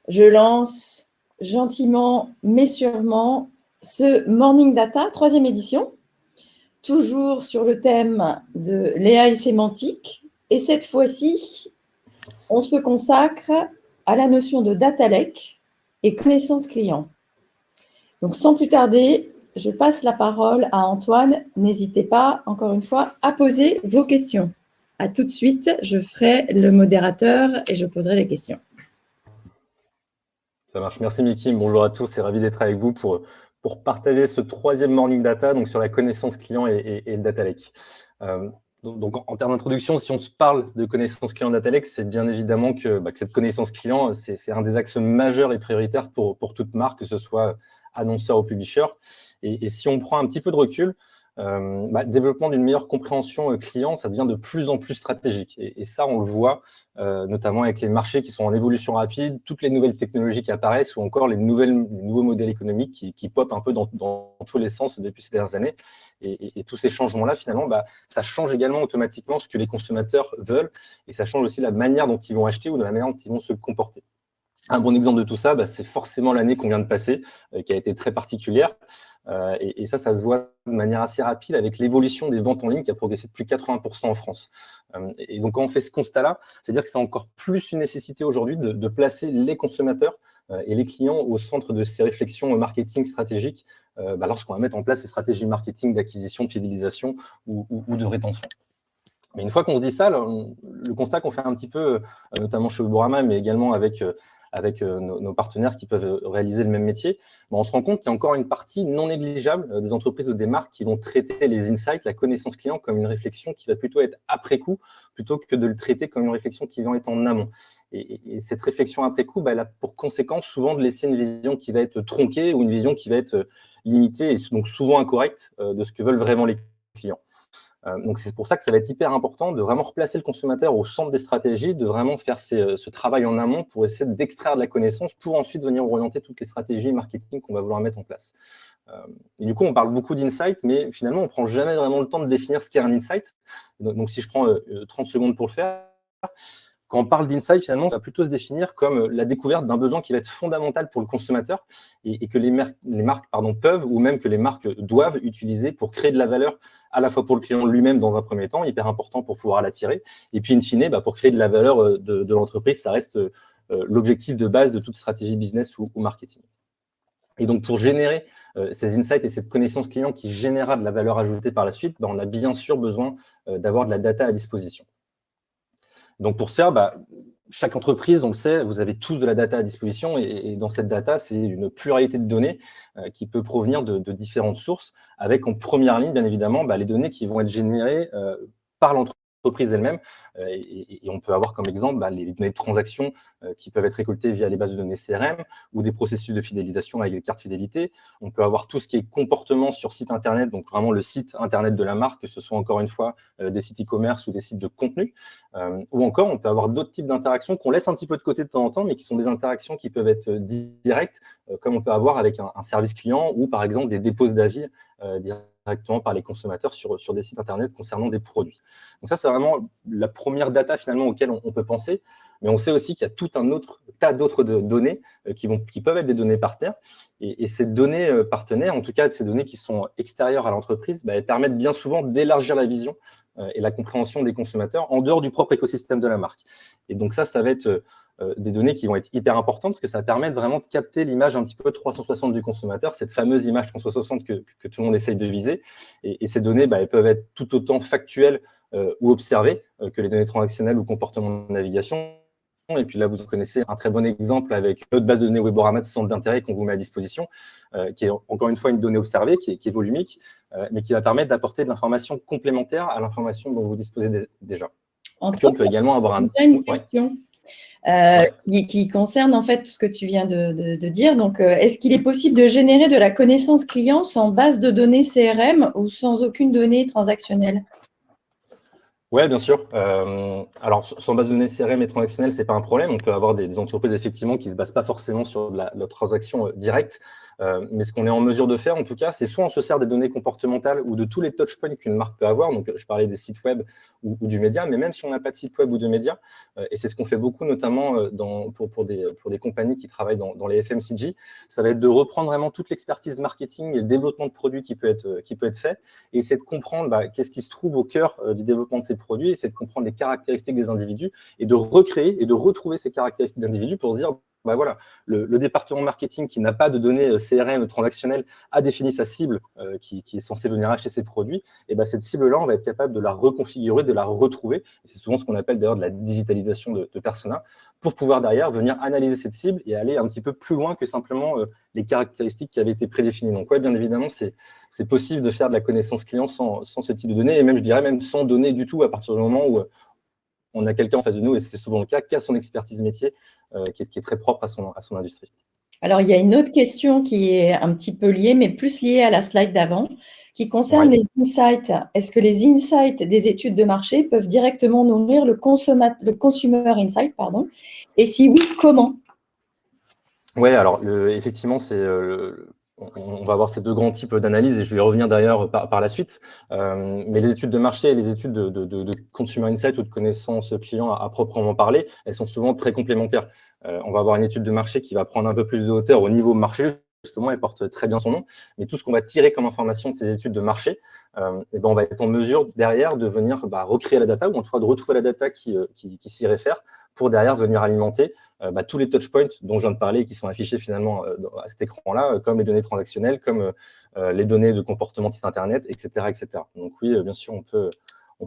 Je lance gentiment mais sûrement ce Morning Data, 3e édition, toujours sur le thème de l'AI sémantique. Et cette fois-ci, on se consacre à la notion de data lake et connaissance client. Donc, sans plus tarder, je passe la parole à Antoine. N'hésitez pas, encore une fois, à poser vos questions. À tout de suite, je ferai le modérateur et je poserai les questions. Ça marche. Merci, Miki. Bonjour à tous et ravi d'être avec vous pour partager ce 3e Morning Data donc sur la connaissance client et le Data Lake. Donc, en termes d'introduction, si on se parle de connaissance client Data Lake, c'est bien évidemment que cette connaissance client, c'est un des axes majeurs et prioritaires pour toute marque, que ce soit annonceur ou publisher. Et si on prend un petit peu de recul, le développement d'une meilleure compréhension client, ça devient de plus en plus stratégique. Et ça, on le voit notamment avec les marchés qui sont en évolution rapide, toutes les nouvelles technologies qui apparaissent ou encore les nouveaux modèles économiques qui popent un peu dans tous les sens depuis ces dernières années. Et tous ces changements-là, finalement, ça change également automatiquement ce que les consommateurs veulent et ça change aussi la manière dont ils vont acheter ou de la manière dont ils vont se comporter. Un bon exemple de tout ça, c'est forcément l'année qu'on vient de passer, qui a été très particulière. Et ça se voit de manière assez rapide avec l'évolution des ventes en ligne qui a progressé de plus de 80% en France. Et donc, quand on fait ce constat-là, c'est-à-dire que c'est encore plus une nécessité aujourd'hui de placer les consommateurs et les clients au centre de ces réflexions marketing stratégiques lorsqu'on va mettre en place ces stratégies marketing d'acquisition, de fidélisation ou de rétention. Mais une fois qu'on se dit ça, le constat qu'on fait un petit peu, notamment chez Bourama, mais également avec nos partenaires qui peuvent réaliser le même métier, on se rend compte qu'il y a encore une partie non négligeable des entreprises ou des marques qui vont traiter les insights, la connaissance client, comme une réflexion qui va plutôt être après coup, plutôt que de le traiter comme une réflexion qui va être en amont. Et cette réflexion après coup, elle a pour conséquence souvent de laisser une vision qui va être tronquée ou une vision qui va être limitée et donc souvent incorrecte de ce que veulent vraiment les clients. Donc, c'est pour ça que ça va être hyper important de vraiment replacer le consommateur au centre des stratégies, de vraiment faire ce travail en amont pour essayer d'extraire de la connaissance pour ensuite venir orienter toutes les stratégies marketing qu'on va vouloir mettre en place. Et du coup, on parle beaucoup d'insight, mais finalement, on ne prend jamais vraiment le temps de définir ce qu'est un insight. Donc, si je prends 30 secondes pour le faire, quand on parle d'insight, finalement, ça va plutôt se définir comme la découverte d'un besoin qui va être fondamental pour le consommateur et que les marques peuvent ou même que les marques doivent utiliser pour créer de la valeur à la fois pour le client lui-même dans un premier temps, hyper important pour pouvoir l'attirer, et puis in fine, pour créer de la valeur de l'entreprise, ça reste l'objectif de base de toute stratégie business ou marketing. Et donc, pour générer ces insights et cette connaissance client qui générera de la valeur ajoutée par la suite, on a bien sûr besoin d'avoir de la data à disposition. Donc, pour ce faire, chaque entreprise, on le sait, vous avez tous de la data à disposition et dans cette data, c'est une pluralité de données qui peut provenir de différentes sources avec en première ligne, bien évidemment, les données qui vont être générées par l'entreprise elle-même. Et on peut avoir comme exemple les données de transactions qui peuvent être récoltées via les bases de données CRM ou des processus de fidélisation avec les cartes fidélité. On peut avoir tout ce qui est comportement sur site Internet, donc vraiment le site Internet de la marque, que ce soit encore une fois des sites e-commerce ou des sites de contenu. Ou encore, on peut avoir d'autres types d'interactions qu'on laisse un petit peu de côté de temps en temps, mais qui sont des interactions qui peuvent être directes, comme on peut avoir avec un service client ou par exemple des dépôts d'avis directement par les consommateurs sur des sites Internet concernant des produits. Donc ça, c'est vraiment la première data finalement auquel on peut penser. Mais on sait aussi qu'il y a tout un autre tas d'autres données qui peuvent être des données partenaires. Et ces données partenaires, en tout cas ces données qui sont extérieures à l'entreprise, elles permettent bien souvent d'élargir la vision et la compréhension des consommateurs en dehors du propre écosystème de la marque. Et donc ça va être des données qui vont être hyper importantes parce que ça permet vraiment de capter l'image un petit peu 360 du consommateur, cette fameuse image 360 que tout le monde essaye de viser. Et ces données, elles peuvent être tout autant factuelles ou observées que les données transactionnelles ou comportement de navigation. Et puis là, vous connaissez un très bon exemple avec notre base de données Weborama de centre d'intérêt qu'on vous met à disposition, qui est encore une fois une donnée observée, qui est volumique, mais qui va permettre d'apporter de l'information complémentaire à l'information dont vous disposez déjà. Et puis, on peut également avoir une question qui concerne en fait ce que tu viens de dire. Donc, est-ce qu'il est possible de générer de la connaissance client sans base de données CRM ou sans aucune donnée transactionnelle ? Oui, bien sûr. Alors, sans base de données CRM et transactionnelle, ce n'est pas un problème. On peut avoir des entreprises, effectivement, qui ne se basent pas forcément sur la transaction directe. Mais ce qu'on est en mesure de faire, en tout cas, c'est soit on se sert des données comportementales ou de tous les touchpoints qu'une marque peut avoir. Donc, je parlais des sites web ou du média, mais même si on n'a pas de site web ou de média, et c'est ce qu'on fait beaucoup, notamment pour des compagnies qui travaillent dans les FMCG, ça va être de reprendre vraiment toute l'expertise marketing et le développement de produits qui peut être fait, et essayer de comprendre qu'est-ce qui se trouve au cœur du développement de ces produits, essayer de comprendre les caractéristiques des individus et de recréer et de retrouver ces caractéristiques d'individus pour se dire, voilà, le département marketing qui n'a pas de données CRM transactionnelles a défini sa cible qui est censée venir acheter ses produits, et cette cible-là, on va être capable de la reconfigurer, de la retrouver. C'est souvent ce qu'on appelle d'ailleurs de la digitalisation de persona, pour pouvoir derrière venir analyser cette cible et aller un petit peu plus loin que simplement les caractéristiques qui avaient été prédéfinies. Donc ouais, bien évidemment, c'est possible de faire de la connaissance client sans ce type de données, et même, je dirais, même sans données du tout, à partir du moment où on a quelqu'un en face de nous, et c'est souvent le cas, qui a son expertise métier, qui est très propre à son industrie. Alors, il y a une autre question qui est un petit peu liée, mais plus liée à la slide d'avant, qui concerne les insights. Est-ce que les insights des études de marché peuvent directement nourrir le consumer insight, pardon, et si oui, comment? Oui, alors effectivement, on va avoir ces deux grands types d'analyses, et je vais y revenir d'ailleurs par la suite. Mais les études de marché et les études de consumer insight ou de connaissance client à proprement parler, elles sont souvent très complémentaires. On va avoir une étude de marché qui va prendre un peu plus de hauteur au niveau marché, justement, elle porte très bien son nom, mais tout ce qu'on va tirer comme information de ces études de marché, on va être en mesure derrière de venir recréer la data, ou en tout cas de retrouver la data qui s'y réfère, pour derrière venir alimenter tous les touchpoints dont je viens de parler, qui sont affichés finalement à cet écran-là, comme les données transactionnelles, comme les données de comportement de site internet, etc., etc. Donc oui, bien sûr, on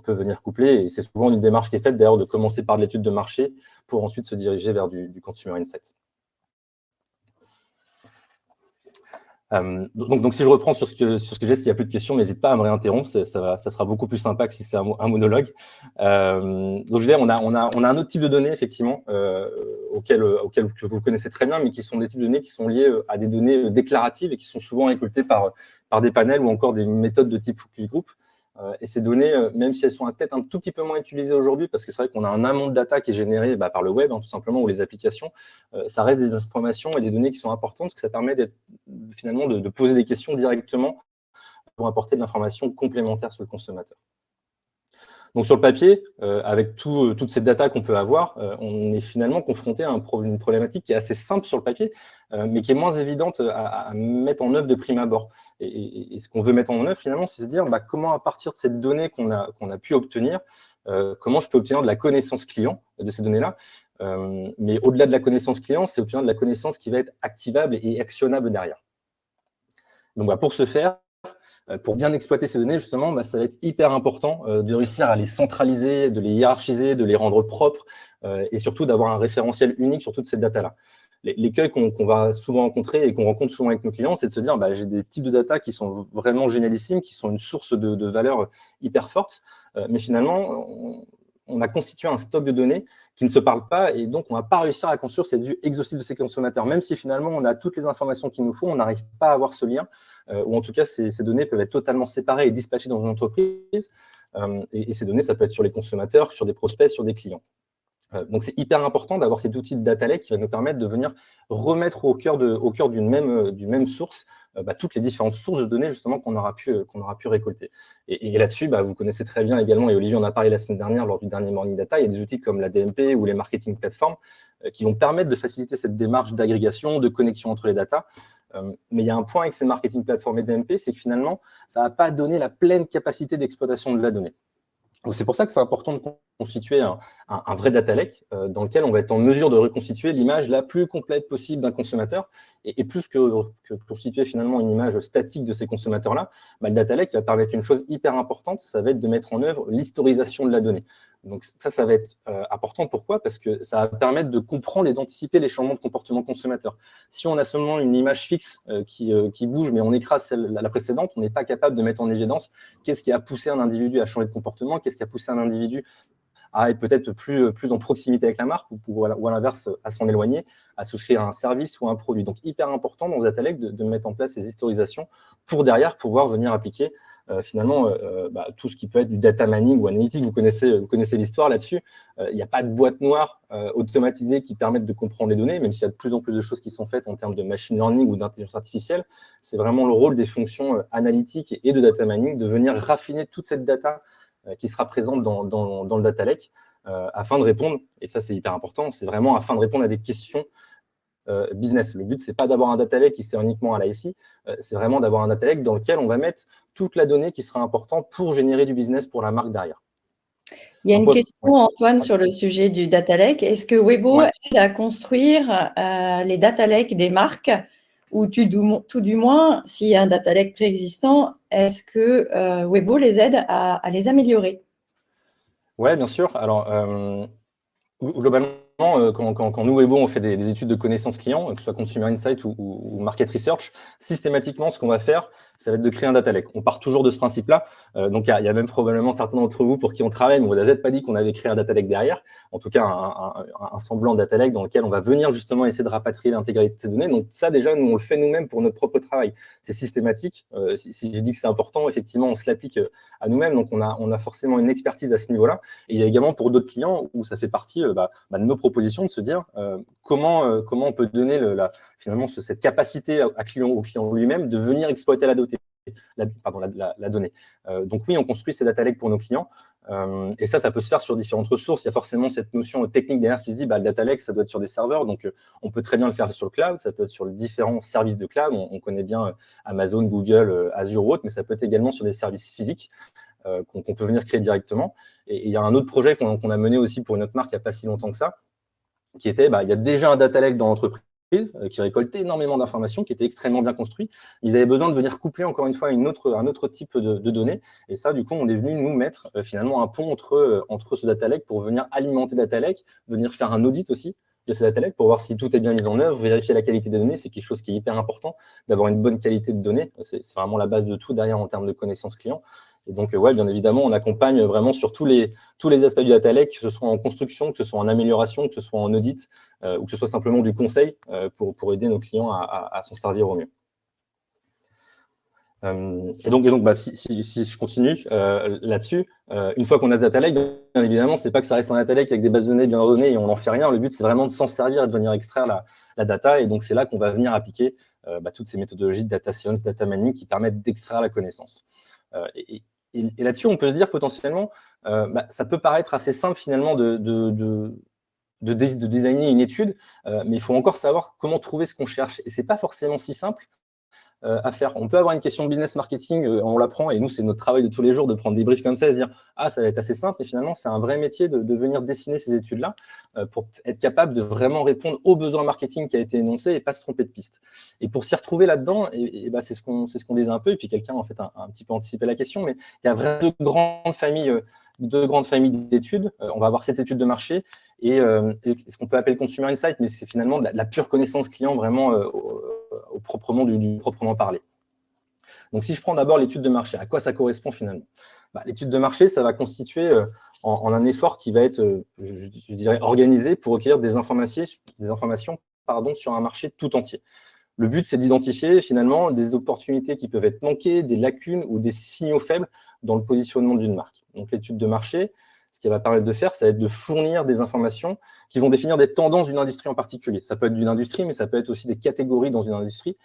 peut venir coupler, et c'est souvent une démarche qui est faite d'ailleurs de commencer par l'étude de marché pour ensuite se diriger vers du consumer insight. Donc, si je reprends sur ce que j'ai, s'il n'y a plus de questions, n'hésite pas à me réinterrompre, ça sera beaucoup plus sympa que si c'est un monologue. Donc, je disais, on a un autre type de données, effectivement, auxquelles vous connaissez très bien, mais qui sont des types de données qui sont liées à des données déclaratives et qui sont souvent récoltées par des panels ou encore des méthodes de type focus group. Et ces données, même si elles sont peut-être un tout petit peu moins utilisées aujourd'hui, parce que c'est vrai qu'on a un amont de data qui est généré par le web, tout simplement, ou les applications, ça reste des informations et des données qui sont importantes, parce que ça permet finalement de poser des questions directement pour apporter de l'information complémentaire sur le consommateur. Donc sur le papier, avec toutes ces datas qu'on peut avoir, on est finalement confronté à une problématique qui est assez simple sur le papier, mais qui est moins évidente à mettre en œuvre de prime abord. Et ce qu'on veut mettre en œuvre finalement, c'est se dire comment, à partir de cette donnée qu'on a pu obtenir, comment je peux obtenir de la connaissance client de ces données-là. Mais au-delà de la connaissance client, c'est obtenir de la connaissance qui va être activable et actionnable derrière. Donc pour ce faire, pour bien exploiter ces données, justement, ça va être hyper important de réussir à les centraliser, de les hiérarchiser, de les rendre propres, et surtout d'avoir un référentiel unique sur toute cette data-là. L'écueil qu'on va souvent rencontrer et qu'on rencontre souvent avec nos clients, c'est de se dire j'ai des types de data qui sont vraiment génialissimes, qui sont une source de valeur hyper forte, mais finalement, on a constitué un stock de données qui ne se parlent pas, et donc on ne va pas réussir à construire cette vue exhaustive de ces consommateurs. Même si finalement on a toutes les informations qu'il nous faut, on n'arrive pas à avoir ce lien, ou en tout cas ces données peuvent être totalement séparées et dispatchées dans une entreprise, et ces données, ça peut être sur les consommateurs, sur des prospects, sur des clients. Donc c'est hyper important d'avoir cet outil de data lake qui va nous permettre de venir remettre au cœur d'une même source toutes les différentes sources de données justement qu'on aura pu récolter. Et là-dessus, vous connaissez très bien également, et Olivier en a parlé la semaine dernière lors du dernier Morning Data, il y a des outils comme la DMP ou les marketing platforms qui vont permettre de faciliter cette démarche d'agrégation, de connexion entre les datas. Mais il y a un point avec ces marketing platforms et DMP, c'est que finalement, ça ne va pas donner la pleine capacité d'exploitation de la donnée. Donc, c'est pour ça que c'est important de constituer un vrai data lake dans lequel on va être en mesure de reconstituer l'image la plus complète possible d'un consommateur, et plus que constituer finalement une image statique de ces consommateurs-là, le data lake va permettre une chose hyper importante, ça va être de mettre en œuvre l'historisation de la donnée. Donc ça va être important. Pourquoi? Parce que ça va permettre de comprendre et d'anticiper les changements de comportement consommateur. Si on a seulement une image fixe qui bouge, mais on écrase la précédente, on n'est pas capable de mettre en évidence qu'est-ce qui a poussé un individu à changer de comportement, qu'est-ce qui a poussé un individu à être peut-être plus en proximité avec la marque, ou à l'inverse, à s'en éloigner, à souscrire à un service ou à un produit. Donc, hyper important dans Data Lake de mettre en place ces historisations pour derrière pouvoir venir appliquer finalement, tout ce qui peut être du data mining ou analytique, vous connaissez l'histoire là-dessus. Il n'y a pas de boîte noire automatisée qui permette de comprendre les données, même s'il y a de plus en plus de choses qui sont faites en termes de machine learning ou d'intelligence artificielle. C'est vraiment le rôle des fonctions analytiques et de data mining de venir raffiner toute cette data qui sera présente dans le data lake afin de répondre, et ça c'est hyper important, c'est vraiment afin de répondre à des questions business. Le but, c'est pas d'avoir un data lake qui sert uniquement à l'IC, c'est vraiment d'avoir un data lake dans lequel on va mettre toute la donnée qui sera importante pour générer du business pour la marque derrière. Il y a une question, Antoine, sur le sujet du data lake. Est-ce que Webo aide à construire les data lakes des marques, ou tout du moins, s'il y a un data lake préexistant, est-ce que Webo les aide à les améliorer? Oui, bien sûr. Alors, globalement, quand nous, Webo, on fait des études de connaissances clients, que ce soit Consumer Insight ou Market Research, systématiquement, ce qu'on va faire, ça va être de créer un data lake. On part toujours de ce principe-là. Donc, il y a même probablement certains d'entre vous pour qui on travaille, mais on n'a peut-être pas dit qu'on avait créé un data lake derrière. En tout cas, un semblant de data lake dans lequel on va venir justement essayer de rapatrier l'intégralité de ces données. Donc, ça, déjà, nous, on le fait nous-mêmes pour notre propre travail. C'est systématique. Si je dis que c'est important, effectivement, on se l'applique à nous-mêmes. Donc, on a forcément une expertise à ce niveau-là. Et il y a également pour d'autres clients où ça fait partie de nos propositions, de se dire comment on peut donner finalement cette capacité au client lui-même de venir exploiter la donnée. Donc oui, on construit ces data lakes pour nos clients, et ça peut se faire sur différentes ressources. Il y a forcément cette notion technique derrière qui se dit le data lake, ça doit être sur des serveurs, donc on peut très bien le faire sur le cloud, ça peut être sur les différents services de cloud, on connaît bien Amazon, Google, Azure ou autre, mais ça peut être également sur des services physiques qu'on peut venir créer directement. Et il y a un autre projet qu'on a mené aussi pour une autre marque il n'y a pas si longtemps que ça, qui était, il y a déjà un data lake dans l'entreprise qui récoltait énormément d'informations, qui était extrêmement bien construit. Ils avaient besoin de venir coupler encore une fois un autre type de données. Et ça, du coup, on est venu nous mettre finalement un pont entre ce data lake pour venir alimenter data lake, venir faire un audit aussi de ce data lake pour voir si tout est bien mis en œuvre, vérifier la qualité des données. C'est quelque chose qui est hyper important, d'avoir une bonne qualité de données. C'est vraiment la base de tout derrière en termes de connaissances clients. Et donc, bien évidemment, on accompagne vraiment sur tous les aspects du data lake, que ce soit en construction, que ce soit en amélioration, que ce soit en audit, ou que ce soit simplement du conseil pour aider nos clients à s'en servir au mieux. Et donc si je continue là-dessus, une fois qu'on a ce data lake, bien évidemment, c'est pas que ça reste un data lake avec des bases de données bien ordonnées et on n'en fait rien. Le but, c'est vraiment de s'en servir et de venir extraire la data. Et donc, c'est là qu'on va venir appliquer toutes ces méthodologies de data science, data mining qui permettent d'extraire la connaissance. Et là-dessus, on peut se dire potentiellement, ça peut paraître assez simple finalement de designer une étude, mais il faut encore savoir comment trouver ce qu'on cherche. Et ce n'est pas forcément si simple à faire. On peut avoir une question de business marketing, on l'apprend, et nous, c'est notre travail de tous les jours de prendre des briefs comme ça et se dire « Ah, ça va être assez simple », et finalement, c'est un vrai métier de venir dessiner ces études-là pour être capable de vraiment répondre aux besoins marketing qui a été énoncé et pas se tromper de piste. Et pour s'y retrouver là-dedans, c'est ce qu'on disait un peu, et puis quelqu'un en fait un petit peu anticipé la question, mais il y a vraiment deux grandes familles d'études. On va avoir cette étude de marché et ce qu'on peut appeler le Consumer Insight, mais c'est finalement de la pure connaissance client vraiment au proprement proprement parler. Donc, si je prends d'abord l'étude de marché, à quoi ça correspond finalement? L'étude de marché, ça va constituer en un effort qui va être, je dirais, organisé pour recueillir des informations sur un marché tout entier. Le but, c'est d'identifier finalement des opportunités qui peuvent être manquées, des lacunes ou des signaux faibles dans le positionnement d'une marque. Donc, l'étude de marché, ce qu'elle va permettre de faire, ça va être de fournir des informations qui vont définir des tendances d'une industrie en particulier. Ça peut être d'une industrie, mais ça peut être aussi des catégories dans une industrie.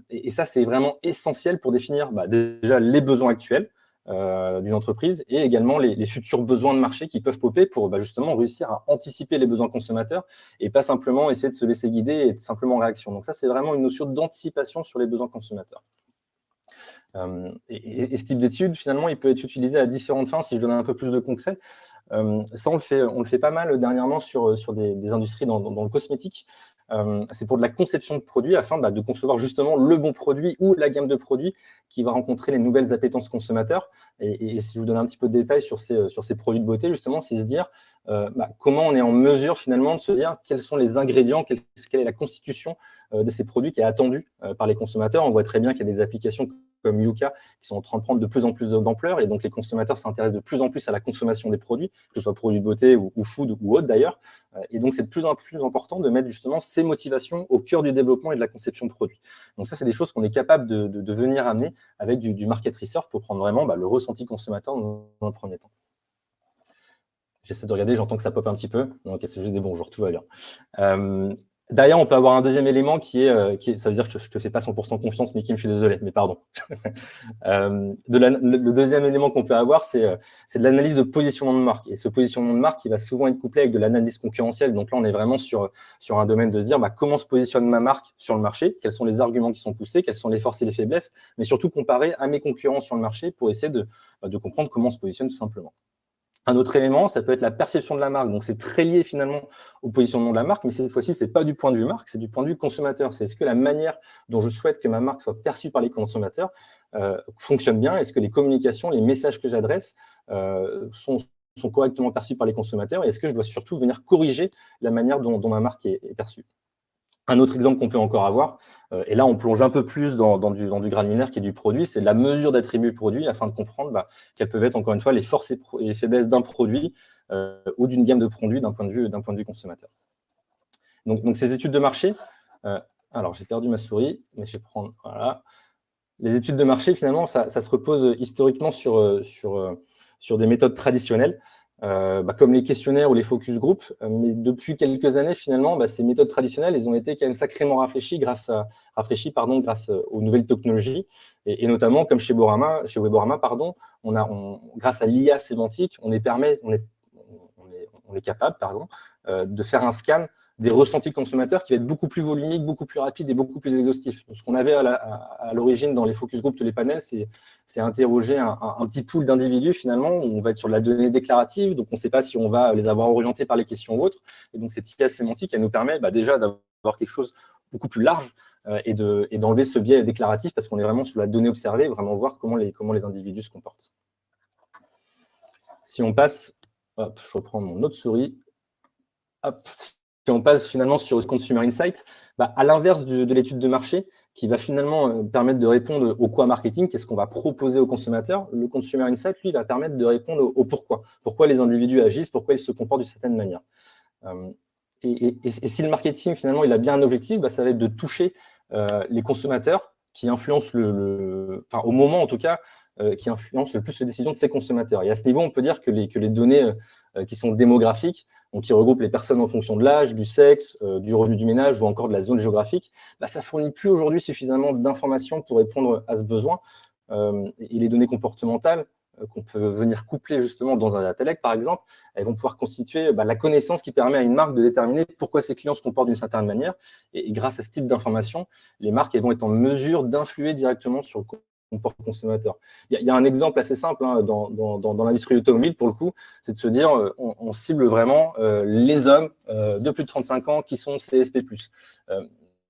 Et ça, c'est vraiment essentiel pour définir déjà les besoins actuels d'une entreprise et également les futurs besoins de marché qui peuvent popper pour justement réussir à anticiper les besoins consommateurs et pas simplement essayer de se laisser guider et être simplement en réaction. Donc ça, c'est vraiment une notion d'anticipation sur les besoins consommateurs. Et ce type d'étude, finalement, il peut être utilisé à différentes fins. Si je donne un peu plus de concret, ça, on le fait pas mal dernièrement sur des industries dans le cosmétique. C'est pour de la conception de produits afin de concevoir justement le bon produit ou la gamme de produits qui va rencontrer les nouvelles appétences consommateurs. Et si je vous donne un petit peu de détails sur ces produits de beauté, justement, c'est se dire comment on est en mesure finalement de se dire quels sont les ingrédients, quelle est la constitution de ces produits qui est attendu par les consommateurs. On voit très bien qu'il y a des applications comme Yuka, qui sont en train de prendre de plus en plus d'ampleur, et donc les consommateurs s'intéressent de plus en plus à la consommation des produits, que ce soit produits de beauté ou food ou autre d'ailleurs, et donc c'est de plus en plus important de mettre justement ces motivations au cœur du développement et de la conception de produits. Donc ça, c'est des choses qu'on est capable de venir amener avec du market research pour prendre vraiment le ressenti consommateur dans un premier temps. J'essaie de regarder, j'entends que ça pop un petit peu. Donc c'est juste des bonjours, tout va bien. Derrière, on peut avoir un deuxième élément qui est ça veut dire que je ne te fais pas 100% confiance, mais Kim, je suis désolé, mais pardon. Le deuxième élément qu'on peut avoir, c'est de l'analyse de positionnement de marque. Et ce positionnement de marque, il va souvent être couplé avec de l'analyse concurrentielle. Donc là, on est vraiment sur un domaine de se dire comment se positionne ma marque sur le marché, quels sont les arguments qui sont poussés, quelles sont les forces et les faiblesses, mais surtout comparer à mes concurrents sur le marché pour essayer de comprendre comment on se positionne tout simplement. Un autre élément, ça peut être la perception de la marque. Donc, c'est très lié finalement au positionnement de la marque, mais cette fois-ci, ce n'est pas du point de vue marque, c'est du point de vue consommateur. C'est est-ce que la manière dont je souhaite que ma marque soit perçue par les consommateurs fonctionne bien? Est-ce que les communications, les messages que j'adresse sont correctement perçus par les consommateurs? Et est-ce que je dois surtout venir corriger la manière dont ma marque est perçue? Un autre exemple qu'on peut encore avoir, et là on plonge un peu plus dans du granulaire qui est du produit, c'est la mesure d'attributs produit afin de comprendre quelles peuvent être encore une fois les forces et les faiblesses d'un produit ou d'une gamme de produits d'un point de vue consommateur. Donc ces études de marché, alors j'ai perdu ma souris, mais je vais prendre, voilà. Les études de marché finalement ça se repose historiquement sur des méthodes traditionnelles. Comme les questionnaires ou les focus group, mais depuis quelques années, finalement, ces méthodes traditionnelles, elles ont été quand même sacrément rafraîchies grâce aux nouvelles technologies, et notamment, comme chez Weborama, grâce à l'IA sémantique, on est capable de faire un scan des ressentis consommateurs qui va être beaucoup plus volumique, beaucoup plus rapide et beaucoup plus exhaustif. Ce qu'on avait à l'origine dans les focus group, les panels, c'est interroger un petit pool d'individus finalement, où on va être sur de la donnée déclarative, donc on ne sait pas si on va les avoir orientés par les questions ou autres. Et donc cette IA sémantique, elle nous permet déjà d'avoir quelque chose beaucoup plus large et d'enlever ce biais déclaratif parce qu'on est vraiment sur la donnée observée, vraiment voir comment les individus se comportent. Si on passe, hop, je reprends mon autre souris, hop. Si on passe finalement sur Consumer Insight, à l'inverse de l'étude de marché, qui va finalement permettre de répondre au quoi marketing, qu'est-ce qu'on va proposer aux consommateurs, le Consumer Insight, lui, va permettre de répondre au pourquoi. Pourquoi les individus agissent, pourquoi ils se comportent d'une certaine manière. Et si le marketing, finalement, il a bien un objectif, ça va être de toucher les consommateurs qui influencent au moment, en tout cas, qui influencent le plus les décisions de ces consommateurs. Et à ce niveau, on peut dire que les données qui sont démographiques, donc qui regroupent les personnes en fonction de l'âge, du sexe, du revenu du ménage ou encore de la zone géographique, ça ne fournit plus aujourd'hui suffisamment d'informations pour répondre à ce besoin. Et les données comportementales qu'on peut venir coupler justement dans un data lake, par exemple, elles vont pouvoir constituer la connaissance qui permet à une marque de déterminer pourquoi ses clients se comportent d'une certaine manière. Et grâce à ce type d'information, les marques elles vont être en mesure d'influer directement sur le comportement consommateur. Il y a un exemple assez simple dans l'industrie automobile, pour le coup, c'est de se dire on cible vraiment les hommes de plus de 35 ans qui sont CSP+.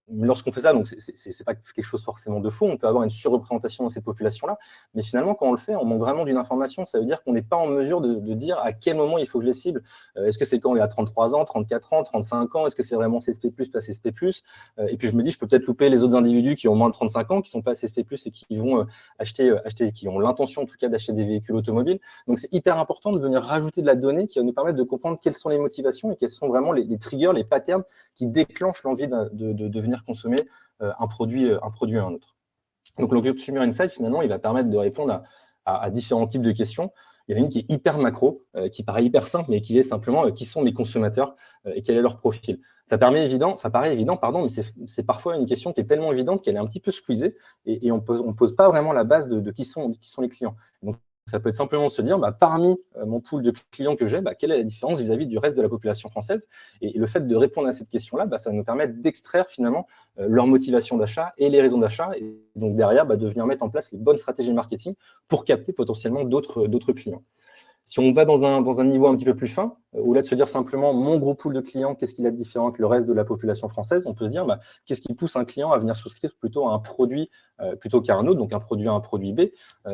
Lorsqu'on fait ça, donc c'est pas quelque chose forcément de faux, on peut avoir une surreprésentation dans cette population-là, mais finalement, quand on le fait, on manque vraiment d'une information, ça veut dire qu'on n'est pas en mesure de dire à quel moment il faut que je les cible. Est-ce que c'est quand il a 33 ans, 34 ans, 35 ans, est-ce que c'est vraiment CSP+, pas CSP+, et puis je me dis, je peux peut-être louper les autres individus qui ont moins de 35 ans, qui ne sont pas CSP+, et qui vont acheter, qui ont l'intention en tout cas d'acheter des véhicules automobiles. Donc c'est hyper important de venir rajouter de la donnée qui va nous permettre de comprendre quelles sont les motivations et quels sont vraiment les triggers, les patterns qui déclenchent l'envie de venir consommer un produit à un autre. Donc le Consumer Insight, finalement, il va permettre de répondre à différents types de questions. Il y en a une qui est hyper macro, qui paraît hyper simple, mais qui est simplement qui sont mes consommateurs et quel est leur profil. Ça paraît évident, mais c'est parfois une question qui est tellement évidente qu'elle est un petit peu squeezée et on ne pose pas vraiment la base de qui sont les clients. Donc, ça peut être simplement se dire, parmi mon pool de clients que j'ai, quelle est la différence vis-à-vis du reste de la population française? Et le fait de répondre à cette question-là, ça va nous permettre d'extraire finalement leur motivation d'achat et les raisons d'achat. Et donc derrière, de venir mettre en place les bonnes stratégies de marketing pour capter potentiellement d'autres clients. Si on va dans un niveau un petit peu plus fin, au lieu de se dire simplement mon gros pool de clients, qu'est-ce qu'il a de différent que le reste de la population française, on peut se dire qu'est-ce qui pousse un client à venir souscrire plutôt à un produit plutôt qu'à un autre, donc un produit A, un produit B.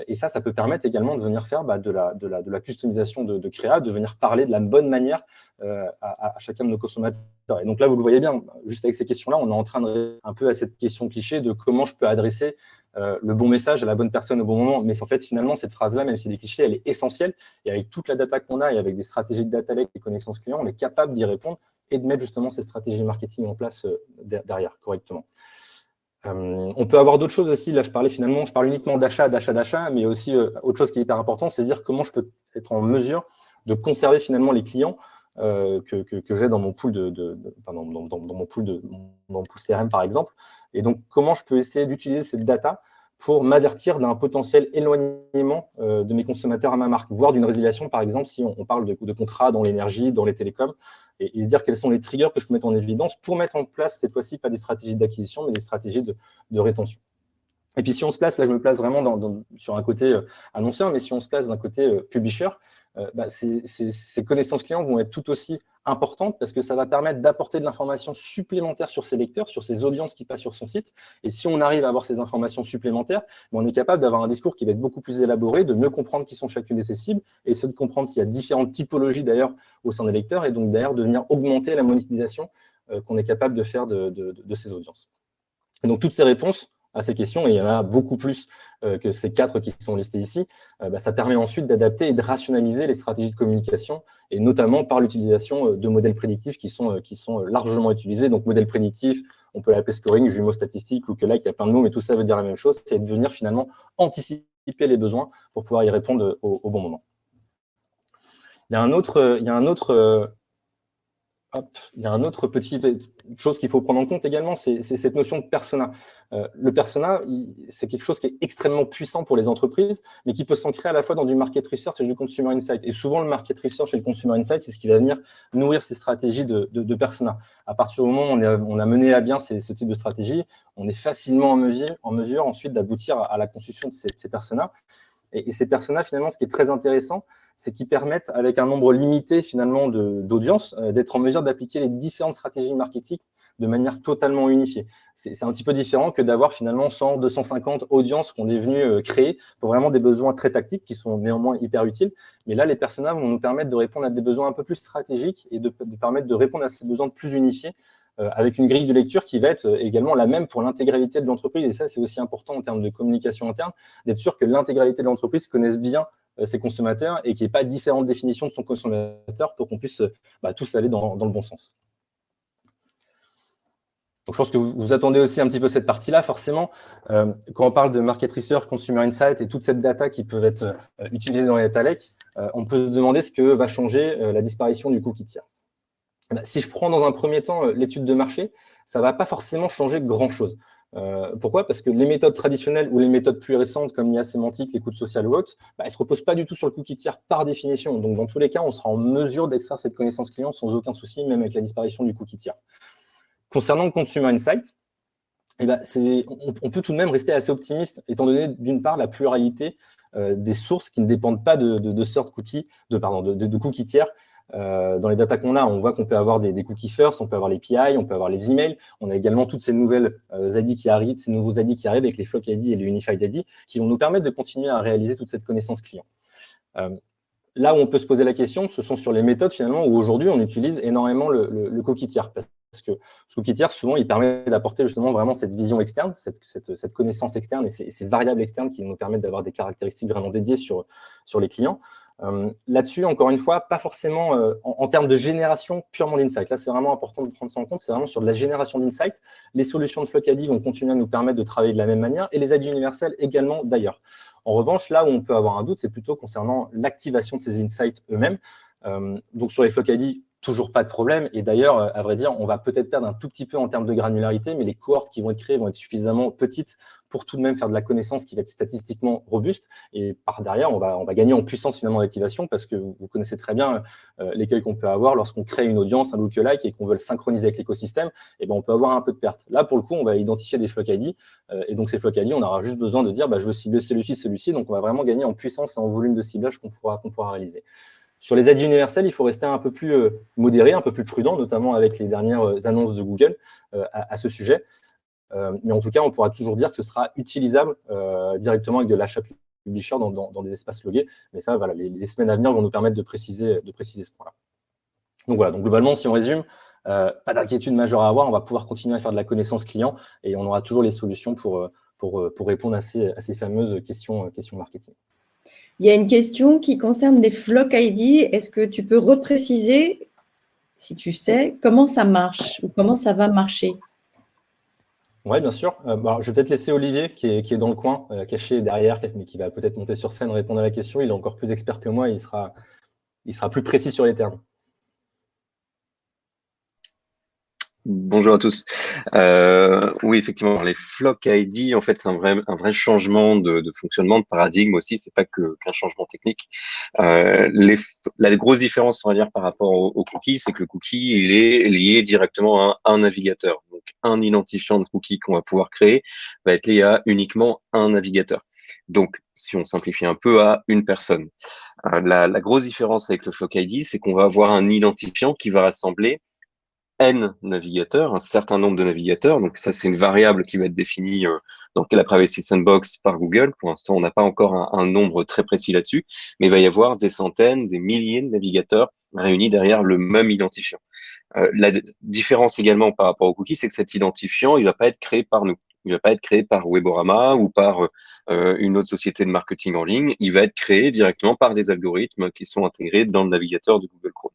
Et ça peut permettre également de venir faire de la customisation de créa, de venir parler de la bonne manière à chacun de nos consommateurs. Et donc là, vous le voyez bien, juste avec ces questions-là, on est en train de répondre un peu à cette question cliché de comment je peux adresser le bon message à la bonne personne au bon moment. Mais en fait, finalement, cette phrase-là, même si c'est des clichés, elle est essentielle. Et avec toute la data qu'on a et avec des stratégies de data lake, des connaissances clients, on est capable d'y répondre et de mettre justement ces stratégies marketing en place derrière correctement. On peut avoir d'autres choses aussi. Là, je parle uniquement d'achat, mais aussi autre chose qui est hyper important, c'est de dire comment je peux être en mesure de conserver finalement les clients que j'ai dans mon pool dans mon pool CRM par exemple. Et donc, comment je peux essayer d'utiliser cette data pour m'avertir d'un potentiel éloignement de mes consommateurs à ma marque, voire d'une résiliation, par exemple, si on parle de contrats dans l'énergie, dans les télécoms, et se dire quels sont les triggers que je peux mettre en évidence pour mettre en place, cette fois-ci, pas des stratégies d'acquisition, mais des stratégies de rétention. Et puis, si on se place, là, je me place vraiment sur un côté annonceur, mais si on se place d'un côté publisher, ces connaissances clients vont être tout aussi importantes parce que ça va permettre d'apporter de l'information supplémentaire sur ses lecteurs, sur ses audiences qui passent sur son site. Et si on arrive à avoir ces informations supplémentaires, on est capable d'avoir un discours qui va être beaucoup plus élaboré, de mieux comprendre qui sont chacune de ces cibles et de comprendre s'il y a différentes typologies d'ailleurs au sein des lecteurs et donc d'ailleurs de venir augmenter la monétisation qu'on est capable de faire de ces audiences. Et donc toutes ces réponses à ces questions, et il y en a beaucoup plus que ces 4 qui sont listés ici, ça permet ensuite d'adapter et de rationaliser les stratégies de communication, et notamment par l'utilisation de modèles prédictifs qui sont largement utilisés. Donc, modèle prédictif, on peut l'appeler scoring, jumeaux statistiques, lookalike, il y a plein de mots, mais tout ça veut dire la même chose, c'est de venir finalement anticiper les besoins pour pouvoir y répondre au bon moment. Il y a un autre petite chose qu'il faut prendre en compte également, c'est cette notion de persona. Le persona, c'est quelque chose qui est extrêmement puissant pour les entreprises, mais qui peut s'ancrer à la fois dans du market research et du consumer insight. Et souvent, le market research et le consumer insight, c'est ce qui va venir nourrir ces stratégies de persona. À partir du moment où on a mené à bien ce type de stratégie, on est facilement en mesure ensuite d'aboutir à la construction de ces personas. Et ces personas, finalement, ce qui est très intéressant, c'est qu'ils permettent, avec un nombre limité, finalement, d'audience, d'être en mesure d'appliquer les différentes stratégies marketing de manière totalement unifiée. C'est un petit peu différent que d'avoir, finalement, 100, 250 audiences qu'on est venu créer pour vraiment des besoins très tactiques qui sont néanmoins hyper utiles. Mais là, les personas vont nous permettre de répondre à des besoins un peu plus stratégiques et de permettre de répondre à ces besoins plus unifiés avec une grille de lecture qui va être également la même pour l'intégralité de l'entreprise. Et ça, c'est aussi important en termes de communication interne, d'être sûr que l'intégralité de l'entreprise connaisse bien ses consommateurs et qu'il n'y ait pas différentes définitions de son consommateur pour qu'on puisse tous aller dans le bon sens. Donc, je pense que vous attendez aussi un petit peu cette partie-là, forcément. Quand on parle de market research, consumer insight et toute cette data qui peut être utilisée dans les data lakes, on peut se demander ce que va changer la disparition du cookie tiers. Si je prends dans un premier temps l'étude de marché, ça ne va pas forcément changer grand-chose. Pourquoi? Parce que les méthodes traditionnelles ou les méthodes plus récentes, comme l'IA sémantique, l'écoute sociale ou autre, elles ne se reposent pas du tout sur le cookie tiers par définition. Donc, dans tous les cas, on sera en mesure d'extraire cette connaissance client sans aucun souci, même avec la disparition du cookie tiers. Concernant le consumer insight, on peut tout de même rester assez optimiste, étant donné, d'une part, la pluralité des sources qui ne dépendent pas de sort cookies, de cookies tiers. Dans les datas qu'on a, on voit qu'on peut avoir des cookies first, on peut avoir les PI, on peut avoir les emails. On a également toutes ces nouvelles ADI qui arrivent, ces nouveaux ADI qui arrivent avec les Flock ADI et les Unified ADI qui vont nous permettre de continuer à réaliser toute cette connaissance client. Là où on peut se poser la question, ce sont sur les méthodes finalement où aujourd'hui on utilise énormément le cookie tiers. Parce que ce cookie tiers, souvent, il permet d'apporter justement vraiment cette vision externe, cette connaissance externe et ces variables externes qui nous permettent d'avoir des caractéristiques vraiment dédiées sur les clients. Là-dessus, encore une fois, pas forcément en termes de génération purement d'insight. Là, c'est vraiment important de prendre ça en compte. C'est vraiment sur de la génération d'insight. Les solutions de Flock ADI vont continuer à nous permettre de travailler de la même manière et les ADI universels également d'ailleurs. En revanche, là où on peut avoir un doute, c'est plutôt concernant l'activation de ces insights eux-mêmes. Donc, sur les Flock ADI, toujours pas de problème. Et d'ailleurs, à vrai dire, on va peut-être perdre un tout petit peu en termes de granularité, mais les cohortes qui vont être créées vont être suffisamment petites pour tout de même faire de la connaissance qui va être statistiquement robuste. Et par derrière, on va gagner en puissance finalement d'activation, parce que vous connaissez très bien l'écueil qu'on peut avoir lorsqu'on crée une audience, un lookalike, et qu'on veut le synchroniser avec l'écosystème. Et ben, on peut avoir un peu de perte. Là, pour le coup, on va identifier des flock ID. Et donc, ces flock ID, on aura juste besoin de dire, je veux cibler celui-ci. Donc, on va vraiment gagner en puissance et en volume de ciblage qu'on pourra réaliser. Sur les aides universelles, il faut rester un peu plus modéré, un peu plus prudent, notamment avec les dernières annonces de Google à ce sujet. Mais en tout cas, on pourra toujours dire que ce sera utilisable directement avec de l'achat publisher dans des espaces logués. Mais ça, voilà, les semaines à venir vont nous permettre de préciser ce point-là. Donc voilà, donc globalement, si on résume, pas d'inquiétude majeure à avoir, on va pouvoir continuer à faire de la connaissance client et on aura toujours les solutions pour répondre à ces fameuses questions marketing. Il y a une question qui concerne les flock ID. Est-ce que tu peux repréciser, si tu sais, comment ça marche ou comment ça va marcher? Oui, bien sûr. Je vais peut-être laisser Olivier, qui est dans le coin, caché derrière, mais qui va peut-être monter sur scène, répondre à la question. Il est encore plus expert que moi, il sera plus précis sur les termes. Bonjour à tous. Oui, effectivement, les flock ID, en fait, c'est un vrai changement de fonctionnement, de paradigme aussi. C'est pas qu'un changement technique. La grosse différence, on va dire, par rapport au cookie, c'est que le cookie, il est lié directement à un navigateur. Donc, un identifiant de cookie qu'on va pouvoir créer va être lié à uniquement un navigateur. Donc, si on simplifie un peu, à une personne. La grosse différence avec le flock ID, c'est qu'on va avoir un identifiant qui va rassembler N navigateurs, un certain nombre de navigateurs. Donc ça, c'est une variable qui va être définie dans la Privacy Sandbox par Google. Pour l'instant, on n'a pas encore un nombre très précis là-dessus, mais il va y avoir des centaines, des milliers de navigateurs réunis derrière le même identifiant. La différence également par rapport au cookie, c'est que cet identifiant, il va pas être créé par nous. Il va pas être créé par Weborama ou par une autre société de marketing en ligne. Il va être créé directement par des algorithmes qui sont intégrés dans le navigateur de Google Chrome.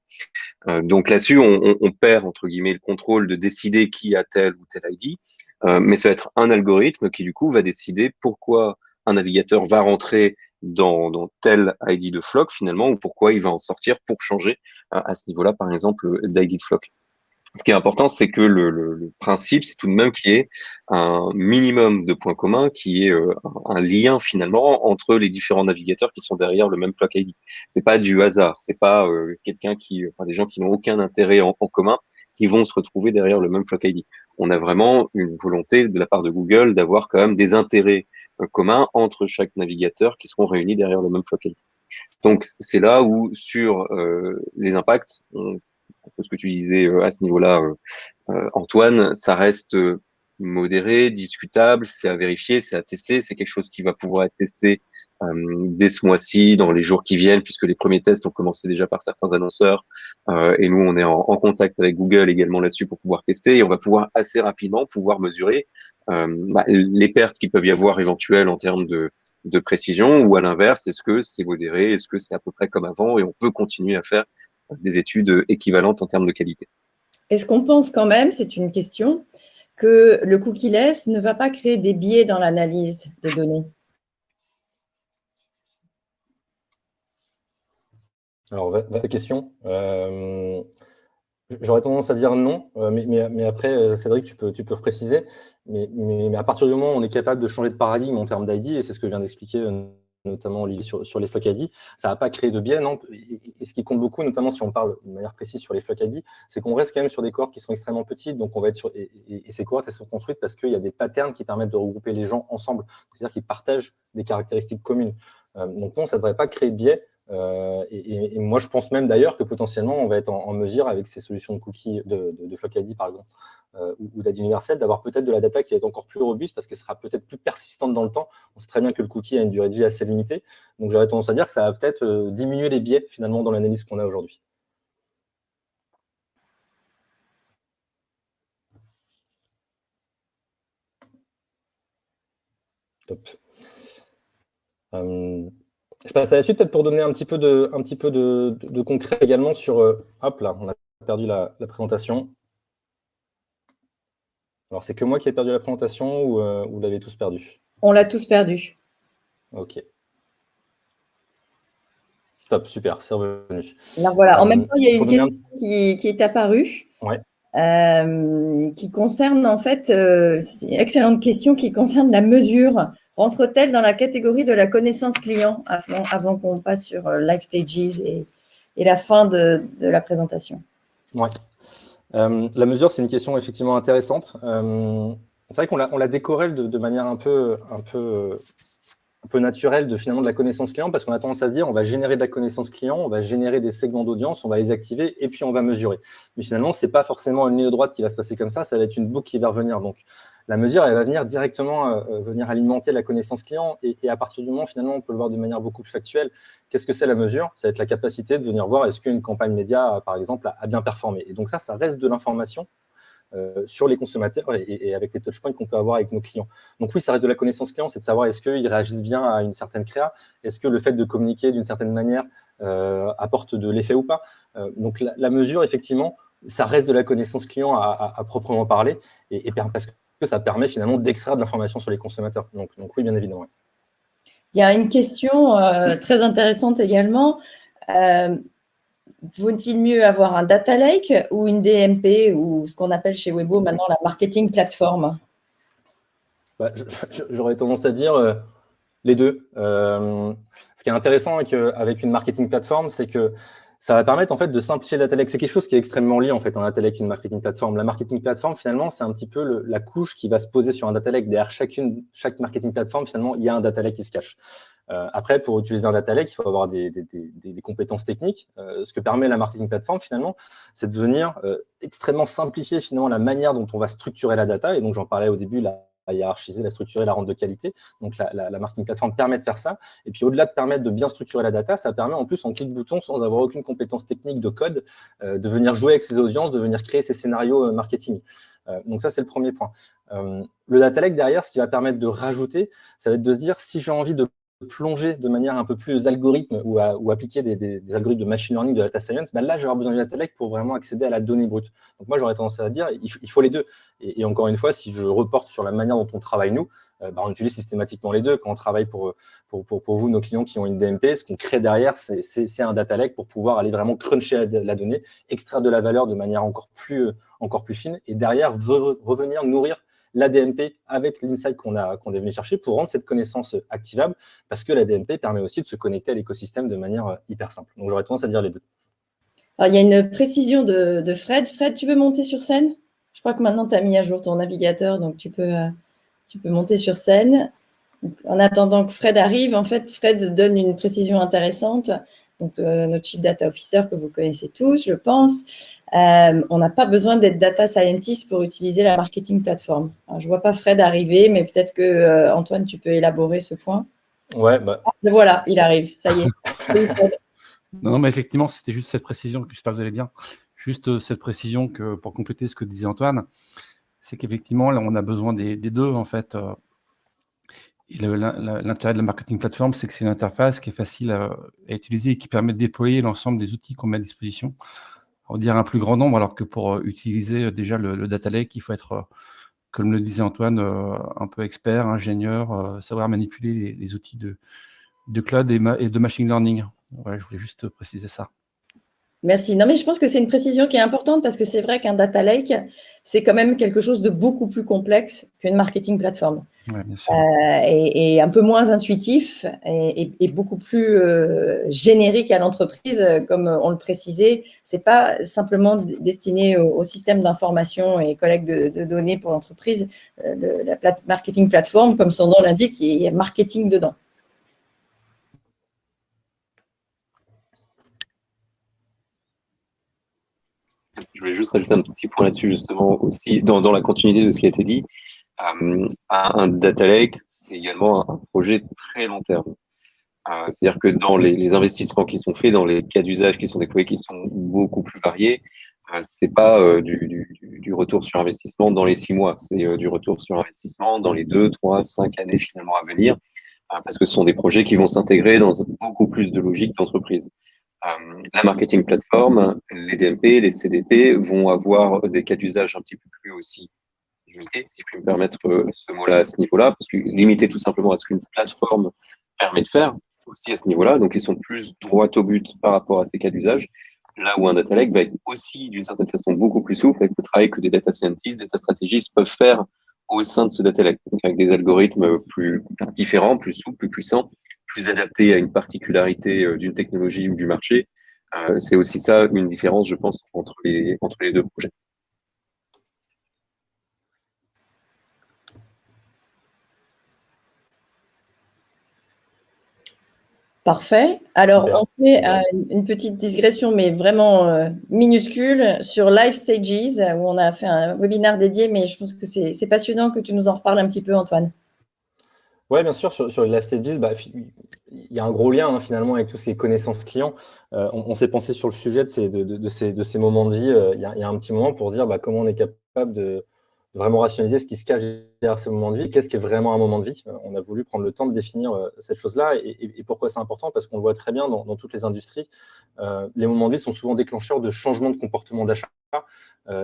Donc là-dessus, on perd, entre guillemets, le contrôle de décider qui a tel ou tel ID, mais ça va être un algorithme qui, du coup, va décider pourquoi un navigateur va rentrer dans tel ID de flock, finalement, ou pourquoi il va en sortir pour changer à ce niveau-là, par exemple, d'ID de flock. Ce qui est important, c'est que le principe, c'est tout de même qu'il y ait un minimum de points communs, qui est un lien finalement entre les différents navigateurs qui sont derrière le même flock ID. C'est pas du hasard, c'est pas des gens qui n'ont aucun intérêt en commun qui vont se retrouver derrière le même flock ID. On a vraiment une volonté de la part de Google d'avoir quand même des intérêts communs entre chaque navigateur qui seront réunis derrière le même flock ID. Donc c'est là où sur les impacts, un peu ce que tu disais à ce niveau-là, Antoine, ça reste modéré, discutable, c'est à vérifier, c'est à tester, c'est quelque chose qui va pouvoir être testé dès ce mois-ci, dans les jours qui viennent, puisque les premiers tests ont commencé déjà par certains annonceurs, et nous on est en contact avec Google également là-dessus pour pouvoir tester, et on va pouvoir assez rapidement pouvoir mesurer les pertes qu'il peuvent y avoir éventuelles en termes de précision, ou à l'inverse, est-ce que c'est modéré, est-ce que c'est à peu près comme avant, et on peut continuer à faire des études équivalentes en termes de qualité. Est-ce qu'on pense quand même, c'est une question, que le cookie-less ne va pas créer des biais dans l'analyse des données? Alors, vaste question. J'aurais tendance à dire non, mais après, Cédric, tu peux préciser. Mais à partir du moment où on est capable de changer de paradigme en termes d'ID, et c'est ce que vient d'expliquer notamment Olivier sur les flock ID, ça ne va pas créer de biais, non. Et ce qui compte beaucoup, notamment si on parle de manière précise sur les flock ID, c'est qu'on reste quand même sur des cohortes qui sont extrêmement petites, donc on va être sur, et ces cohortes, elles sont construites parce qu'il y a des patterns qui permettent de regrouper les gens ensemble, c'est-à-dire qu'ils partagent des caractéristiques communes. Donc non, ça ne devrait pas créer de biais. Et moi, je pense même d'ailleurs que potentiellement, on va être en mesure, avec ces solutions de cookies, de flock ID par exemple, ou d'ID universel, d'avoir peut-être de la data qui va être encore plus robuste parce qu'elle sera peut-être plus persistante dans le temps. On sait très bien que le cookie a une durée de vie assez limitée. Donc, j'aurais tendance à dire que ça va peut-être diminuer les biais finalement dans l'analyse qu'on a aujourd'hui. Top. Je passe à la suite peut-être pour donner un petit peu de concret également sur... hop là, on a perdu la présentation. Alors, c'est que moi qui ai perdu la présentation ou vous l'avez tous perdu? On l'a tous perdu. Ok. Top, super, c'est revenu. Alors voilà, en même temps, il y a une pour donner un- question qui est apparue, Ouais. qui concerne en fait, c'est une excellente question qui concerne la mesure. Rentre-t-elle dans la catégorie de la connaissance client avant qu'on passe sur Live Stages et la fin de la présentation? Ouais. La mesure, c'est une question effectivement intéressante. C'est vrai qu'on la décorrèle de manière un peu naturelle finalement de la connaissance client, parce qu'on a tendance à se dire on va générer de la connaissance client, on va générer des segments d'audience, on va les activer et puis on va mesurer. Mais finalement, ce n'est pas forcément une ligne droite qui va se passer comme ça va être une boucle qui va revenir. Donc, la mesure, elle va venir directement venir alimenter la connaissance client et à partir du moment, finalement, on peut le voir de manière beaucoup plus factuelle. Qu'est-ce que c'est la mesure? Ça va être la capacité de venir voir est-ce qu'une campagne média, par exemple, a bien performé. Et donc ça reste de l'information sur les consommateurs et avec les touchpoints qu'on peut avoir avec nos clients. Donc oui, ça reste de la connaissance client, c'est de savoir est-ce qu'ils réagissent bien à une certaine créa, est-ce que le fait de communiquer d'une certaine manière apporte de l'effet ou pas. Donc la mesure, effectivement, ça reste de la connaissance client à proprement parler, parce que ça permet finalement d'extraire de l'information sur les consommateurs. Donc oui, bien évidemment. Ouais. Il y a une question très intéressante également. Vaut-il mieux avoir un data lake ou une DMP ou ce qu'on appelle chez Webo maintenant la marketing platform? J'aurais tendance à dire les deux. Ce qui est intéressant avec une marketing platform, c'est que ça va permettre en fait de simplifier la data lake. C'est quelque chose qui est extrêmement lié en fait, un data lake et une marketing platform. La marketing platform, finalement, c'est un petit peu la couche qui va se poser sur un data lake. Derrière chaque marketing platform, finalement, il y a un data lake qui se cache. Après, pour utiliser un data lake, il faut avoir des compétences techniques. Ce que permet la marketing platform, finalement, c'est de venir extrêmement simplifier finalement la manière dont on va structurer la data. Et donc, j'en parlais au début, la hiérarchiser, la structurer, la rendre de qualité. Donc, la marketing platform permet de faire ça. Et puis, au-delà de permettre de bien structurer la data, ça permet en plus, en clic bouton, sans avoir aucune compétence technique de code, de venir jouer avec ses audiences, de venir créer ses scénarios marketing. Donc, ça, c'est le premier point. Le data lake, derrière, ce qui va permettre de rajouter, ça va être de se dire, si j'ai envie de plonger de manière un peu plus algorithme ou appliquer des algorithmes de machine learning, de data science, là, je vais avoir besoin du data lake pour vraiment accéder à la donnée brute. Donc, moi, j'aurais tendance à dire, il faut les deux. Et encore une fois, si je reporte sur la manière dont on travaille, nous, on utilise systématiquement les deux. Quand on travaille pour vous, nos clients qui ont une DMP, ce qu'on crée derrière, c'est un data lake pour pouvoir aller vraiment cruncher la donnée, extraire de la valeur de manière encore plus fine et derrière revenir nourrir la DMP avec l'insight qu'on est venu chercher pour rendre cette connaissance activable, parce que la DMP permet aussi de se connecter à l'écosystème de manière hyper simple. Donc, j'aurais tendance à dire les deux. Alors, il y a une précision de Fred. Fred, tu veux monter sur scène? Je crois que maintenant, tu as mis à jour ton navigateur, donc tu peux monter sur scène. Donc, en attendant que Fred arrive, en fait, Fred donne une précision intéressante. Donc, notre Chief Data Officer que vous connaissez tous, je pense. On n'a pas besoin d'être data scientist pour utiliser la marketing platform. Alors, je ne vois pas Fred arriver, mais peut-être que Antoine, tu peux élaborer ce point. Ouais, voilà, il arrive, ça y est. Non, mais effectivement, c'était juste cette précision, que j'espère que vous allez bien. Juste cette précision que pour compléter ce que disait Antoine, c'est qu'effectivement, là, on a besoin des deux, en fait. L'intérêt de la marketing platform, c'est que c'est une interface qui est facile à utiliser et qui permet de déployer l'ensemble des outils qu'on met à disposition. On va dire un plus grand nombre, alors que pour utiliser déjà le data lake, il faut être, comme le disait Antoine, un peu expert, ingénieur, savoir manipuler les outils de cloud et de machine learning. Ouais, je voulais juste préciser ça. Merci. Non, mais je pense que c'est une précision qui est importante parce que c'est vrai qu'un data lake, c'est quand même quelque chose de beaucoup plus complexe qu'une marketing platform. Ouais, bien sûr. Et un peu moins intuitif et beaucoup plus générique à l'entreprise, comme on le précisait. C'est pas simplement destiné au système d'information et collecte de données pour l'entreprise. La marketing platform, comme son nom l'indique, il y a marketing dedans. Je voulais juste rajouter un petit point là-dessus, justement, aussi, dans la continuité de ce qui a été dit. Un data lake, c'est également un projet très long terme. C'est-à-dire que dans les investissements qui sont faits, dans les cas d'usage qui sont déployés, qui sont beaucoup plus variés, c'est pas du retour sur investissement dans les 6 mois, c'est du retour sur investissement dans les 2, 3, 5 années finalement à venir, parce que ce sont des projets qui vont s'intégrer dans beaucoup plus de logique d'entreprise. La marketing platform, les DMP, les CDP vont avoir des cas d'usage un petit peu plus aussi limités, si je puis me permettre ce mot-là à ce niveau-là, parce que limité tout simplement à ce qu'une plateforme permet de faire, aussi à ce niveau-là. Donc, ils sont plus droit au but par rapport à ces cas d'usage. Là où un data lake va être aussi, d'une certaine façon, beaucoup plus souple avec le travail que des data scientists, data stratégistes peuvent faire au sein de ce data lake. Donc, avec des algorithmes plus différents, plus souples, plus puissants, plus adaptés à une particularité d'une technologie ou du marché. C'est aussi ça une différence, je pense, entre les deux projets. Parfait. Alors, Super. on fait une petite digression, mais vraiment minuscule, sur Life Stages, où on a fait un webinaire dédié, mais je pense que c'est passionnant que tu nous en reparles un petit peu, Antoine. Oui, bien sûr, sur les life stages, il y a un gros lien finalement avec tout ce qui est connaissances clients. On s'est pensé sur le sujet de ces moments de vie il y a un petit moment pour dire comment on est capable de vraiment rationaliser ce qui se cache derrière ces moments de vie. Qu'est-ce qui est vraiment un moment de vie? On a voulu prendre le temps de définir cette chose-là. Et pourquoi c'est important? Parce qu'on le voit très bien dans toutes les industries. Les moments de vie sont souvent déclencheurs de changement de comportement d'achat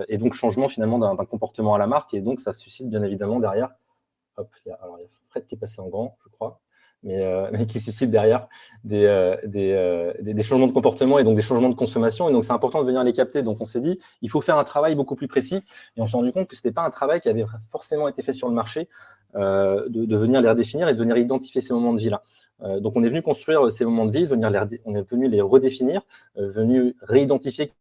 et donc changement finalement d'un comportement à la marque. Et donc, ça suscite bien évidemment derrière. Hop, il y a Fred qui est passé en grand, je crois, mais qui suscite derrière des changements de comportement et donc des changements de consommation. Et donc, c'est important de venir les capter. Donc, on s'est dit, il faut faire un travail beaucoup plus précis. Et on s'est rendu compte que ce n'était pas un travail qui avait forcément été fait sur le marché, de venir les redéfinir et de venir identifier ces moments de vie-là. Donc, on est venu construire ces moments de vie, on est venu les redéfinir, venu réidentifier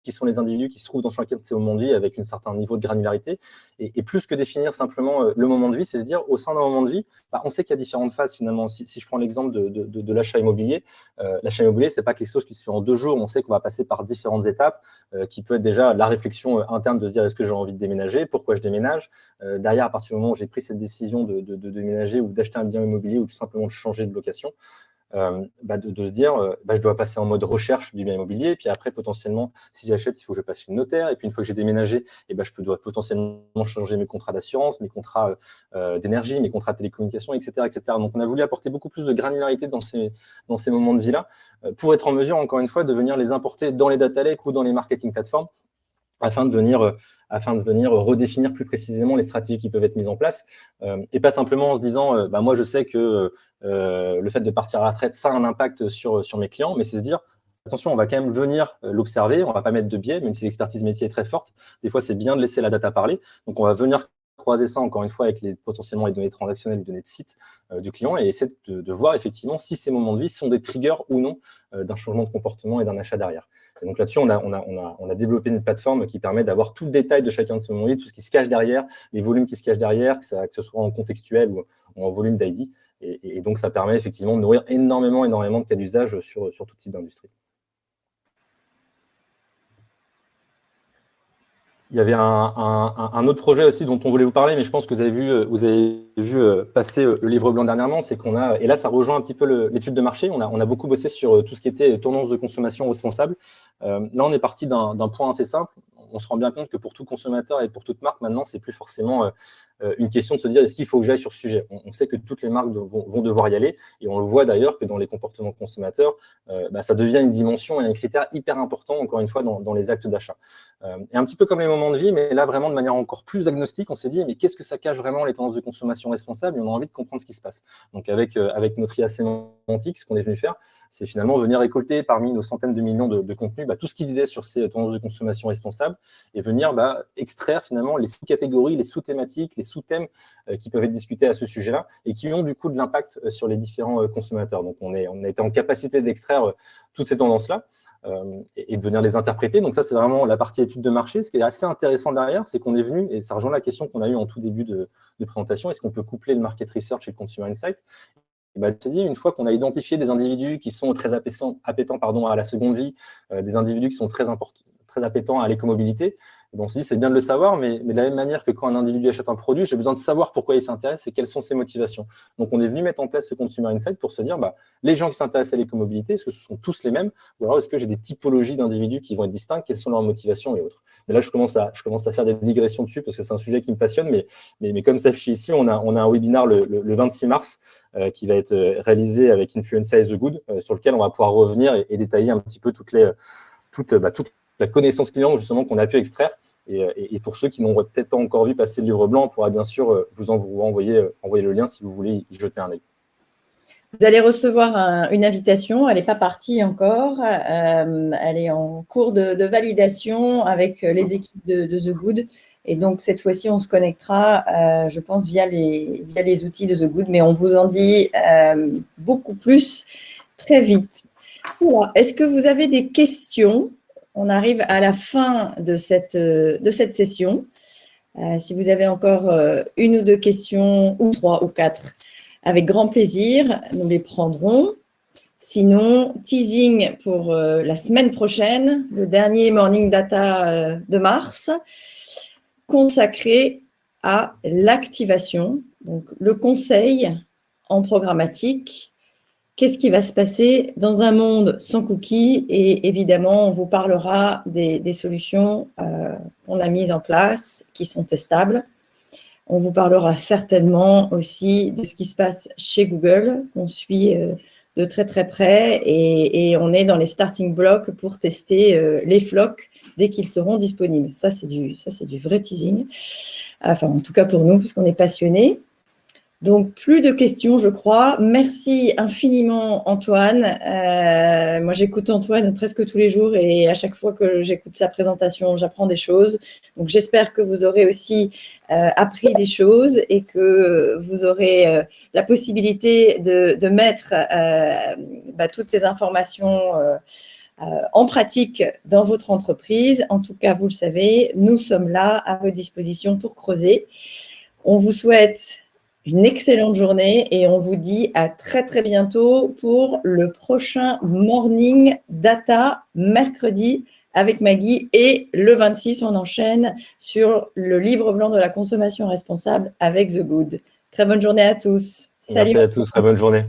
qui sont les individus qui se trouvent dans chacun de ces moments de vie avec un certain niveau de granularité. Et plus que définir simplement le moment de vie, c'est se dire, au sein d'un moment de vie, on sait qu'il y a différentes phases finalement. Si je prends l'exemple de l'achat immobilier, ce n'est pas quelque chose qui se fait en 2 jours. On sait qu'on va passer par différentes étapes, qui peut être déjà la réflexion interne de se dire, est-ce que j'ai envie de déménager? Pourquoi je déménage? Derrière, à partir du moment où j'ai pris cette décision de déménager ou d'acheter un bien immobilier ou tout simplement de changer de location, de se dire, je dois passer en mode recherche du bien immobilier, puis après, potentiellement, si j'achète, il faut que je passe chez le notaire, et puis une fois que j'ai déménagé, je dois potentiellement changer mes contrats d'assurance, mes contrats d'énergie, mes contrats de télécommunications, etc., etc. Donc, on a voulu apporter beaucoup plus de granularité dans ces moments de vie-là, pour être en mesure, encore une fois, de venir les importer dans les data lakes ou dans les marketing platforms, afin de venir redéfinir plus précisément les stratégies qui peuvent être mises en place, et pas simplement en se disant, moi, je sais que le fait de partir à la retraite, ça a un impact sur mes clients, mais c'est se dire, attention, on va quand même venir l'observer, on ne va pas mettre de biais, même si l'expertise métier est très forte. Des fois, c'est bien de laisser la data parler. Donc, on va venir croiser ça, encore une fois, avec potentiellement les données transactionnelles, les données de site du client, et essayer de voir effectivement si ces moments de vie sont des triggers ou non d'un changement de comportement et d'un achat derrière. Et donc là-dessus, on a développé une plateforme qui permet d'avoir tout le détail de chacun de ces moments de vie, tout ce qui se cache derrière, les volumes qui se cachent derrière, que ce soit en contextuel ou en volume d'ID. Et donc, ça permet effectivement de nourrir énormément de cas d'usage sur tout type d'industrie. Il y avait un autre projet aussi dont on voulait vous parler, mais je pense que vous avez vu passer le livre blanc dernièrement, c'est qu'on a, et là ça rejoint un petit peu l'étude de marché, on a beaucoup bossé sur tout ce qui était tendance de consommation responsable. Là, on est parti d'un point assez simple. On se rend bien compte que pour tout consommateur et pour toute marque, maintenant, c'est plus forcément une question de se dire est-ce qu'il faut que j'aille sur ce sujet. On sait que toutes les marques vont devoir y aller, et on le voit d'ailleurs que dans les comportements consommateurs, ça devient une dimension et un critère hyper important, encore une fois, dans les actes d'achat. Et un petit peu comme les moments de vie, mais là, vraiment de manière encore plus agnostique, on s'est dit mais qu'est-ce que ça cache vraiment les tendances de consommation responsable? Et on a envie de comprendre ce qui se passe. Donc, avec notre IA sémantique, ce qu'on est venu faire, c'est finalement venir récolter parmi nos centaines de millions de contenus tout ce qu'ils disaient sur ces tendances de consommation responsable et venir extraire finalement les sous-catégories, les sous-thématiques, les sous-thèmes qui peuvent être discutés à ce sujet-là et qui ont du coup de l'impact sur les différents consommateurs. Donc, on a été en capacité d'extraire toutes ces tendances-là et de venir les interpréter. Donc, ça, c'est vraiment la partie étude de marché. Ce qui est assez intéressant derrière, c'est qu'on est venu, et ça rejoint la question qu'on a eue en tout début de présentation, est-ce qu'on peut coupler le market research et le consumer insight? C'est-à-dire, une fois qu'on a identifié des individus qui sont très appétents à la seconde vie, des individus qui sont très appétents à l'écomobilité, on se dit c'est bien de le savoir, mais de la même manière que quand un individu achète un produit, j'ai besoin de savoir pourquoi il s'intéresse et quelles sont ses motivations. Donc, on est venu mettre en place ce Consumer Insight pour se dire, les gens qui s'intéressent à l'écomobilité, est-ce que ce sont tous les mêmes? Ou alors, est-ce que j'ai des typologies d'individus qui vont être distincts? Quelles sont leurs motivations et autres? Mais là, je commence à faire des digressions dessus parce que c'est un sujet qui me passionne, mais comme ça affiche ici, on a un webinaire le 26 mars qui va être réalisé avec Influenza is the Good, sur lequel on va pouvoir revenir et détailler un petit peu toute la connaissance client justement qu'on a pu extraire. Et pour ceux qui n'ont peut-être pas encore vu passer le livre blanc, on pourra bien sûr vous envoyer le lien si vous voulez y jeter un œil. Vous allez recevoir une invitation, elle n'est pas partie encore, elle est en cours de validation avec les équipes de The Good. Et donc, cette fois-ci, on se connectera, je pense, via les outils de The Good, mais on vous en dit beaucoup plus très vite. Voilà. Est-ce que vous avez des questions? On arrive à la fin de cette session. Si vous avez encore une ou deux questions, ou 3 ou 4, avec grand plaisir, nous les prendrons. Sinon, teasing pour la semaine prochaine, le dernier Morning Data de mars, consacré à l'activation, donc le conseil en programmatique. Qu'est-ce qui va se passer dans un monde sans cookies? Et évidemment, on vous parlera des solutions qu'on a mises en place, qui sont testables. On vous parlera certainement aussi de ce qui se passe chez Google, qu'on suit de très très près, et on est dans les starting blocks pour tester les flocks dès qu'ils seront disponibles. Ça, c'est du vrai teasing. Enfin, en tout cas pour nous, parce qu'on est passionnés. Donc, plus de questions, je crois. Merci infiniment, Antoine. Moi, j'écoute Antoine presque tous les jours et à chaque fois que j'écoute sa présentation, j'apprends des choses. Donc, j'espère que vous aurez aussi appris des choses et que vous aurez la possibilité de mettre toutes ces informations en pratique dans votre entreprise. En tout cas, vous le savez, nous sommes là à votre disposition pour creuser. On vous souhaite une excellente journée et on vous dit à très très bientôt pour le prochain Morning Data mercredi avec Maggie, et le 26 on enchaîne sur le livre blanc de la consommation responsable avec The Good. Très bonne journée à tous. Salut. Merci à tous, très bonne journée.